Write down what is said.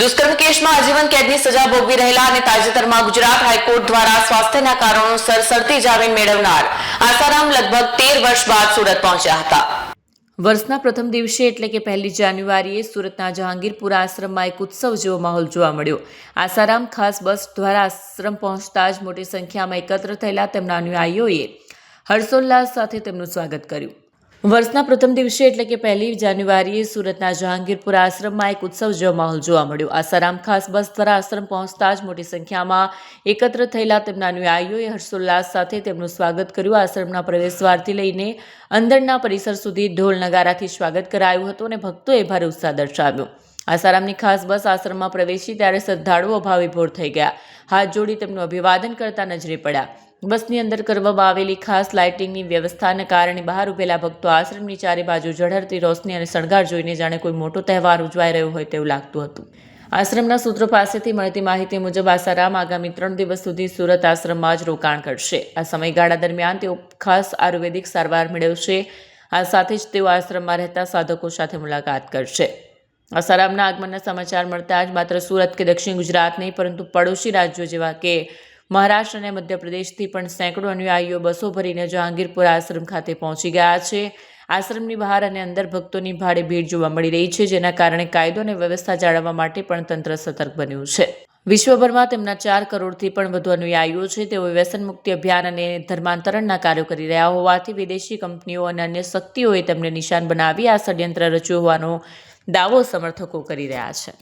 દુષ્કર્મ કેસમાં આજીવન કેદની સજા ભોગવી રહેલા અને તાજેતરમાં ગુજરાત હાઈકોર્ટ દ્વારા સ્વાસ્થ્યના કારણોસર શરતી જામીન મેળવનાર આસારામ લગભગ 13 વર્ષ બાદ સુરત પહોંચ્યા હતા। વર્ષના પ્રથમ દિવસે એટલે કે 1 જાન્યુઆરીએ સુરતના જહાંગીરપુરા આશ્રમમાં એક ઉત્સવ જેવો માહોલ જોવા મળ્યો। આસારામ ખાસ બસ દ્વારા આશ્રમ પહોંચતા જ મોટી સંખ્યામાં એકત્ર થયેલા તેમના અનુયાયીઓએ હર્ષોલ્લાસ સાથે તેમનું સ્વાગત કર્યું। વર્ષના પ્રથમ દિવસે એટલે કે 1 જાન્યુઆરીએ સુરતના જહાંગીરપુરા આશ્રમમાં એક ઉત્સવ જેવો માહોલ જોવા મળ્યો। આસારામ ખાસ બસ દ્વારા આશ્રમ પહોંચતા જ મોટી સંખ્યામાં એકત્ર થયેલા તેમના અનુયાયીઓએ હર્ષોલ્લાસ સાથે તેમનું સ્વાગત કર્યું। આશ્રમના પ્રવેશદ્વારથી લઈને અંદરના પરિસર સુધી ઢોલ નગારાથી સ્વાગત કરાયું હતું અને ભક્તોએ ભારે ઉત્સાહ દર્શાવ્યો। આસારામની ખાસ બસ આશ્રમમાં પ્રવેશી ત્યારે શ્રદ્ધાળુઓ ભાવવિભોર થઈ ગયા, હાથ જોડી તેમનું અભિવાદન કરતા નજરે પડ્યા। બસની અંદર કરવામાં આવેલી ખાસ લાઇટિંગની વ્યવસ્થાને કારણે બહાર ઉભેલા ભક્તો આશ્રમની ચારે બાજુ ઝળહળતી રોશની અને શણગાર જોઈને જાણે કોઈ મોટો તહેવાર ઉજવાઈ રહ્યો હોય તેવું લાગતું હતું। આશ્રમના સૂત્રો પાસેથી મળતી માહિતી મુજબ આસારામ આગામી 3 દિવસ સુધી સુરત આશ્રમમાં જ રોકાણ કરશે। આ સમયગાળા દરમિયાન તેઓ ખાસ આયુર્વેદિક સારવાર મેળવશે। આ સાથે જ તેઓ આશ્રમમાં રહેતા સાધકો સાથે મુલાકાત કરશે। આસારામના આગમનના સમાચાર મળતા જ માત્ર સુરત કે દક્ષિણ ગુજરાત નહીં પરંતુ પડોશી રાજ્યો જેવા કે મહારાષ્ટ્ર અને મધ્યપ્રદેશથી પણ સેંકડો અનુયાયીઓ બસો ભરીને જહાંગીરપુરા આશ્રમ ખાતે પહોંચી ગયા છે। આશ્રમની બહાર અને અંદર ભક્તોની ભારે ભીડ જોવા મળી રહી છે, જેના કારણે કાયદો અને વ્યવસ્થા જાળવવા માટે પણ તંત્ર સતર્ક બન્યું છે। વિશ્વભરમાં તેમના 4 કરોડથી પણ વધુ અનુયાયીઓ છે। તેઓ વ્યસન મુક્તિ અભિયાન અને ધર્માંતરણના કાર્યો કરી રહ્યા હોવાથી વિદેશી કંપનીઓ અને અન્ય શક્તિઓએ તેમને નિશાન બનાવી આ ષડયંત્ર રચ્યું હોવાનો દાવો સમર્થકો કરી રહ્યા છે।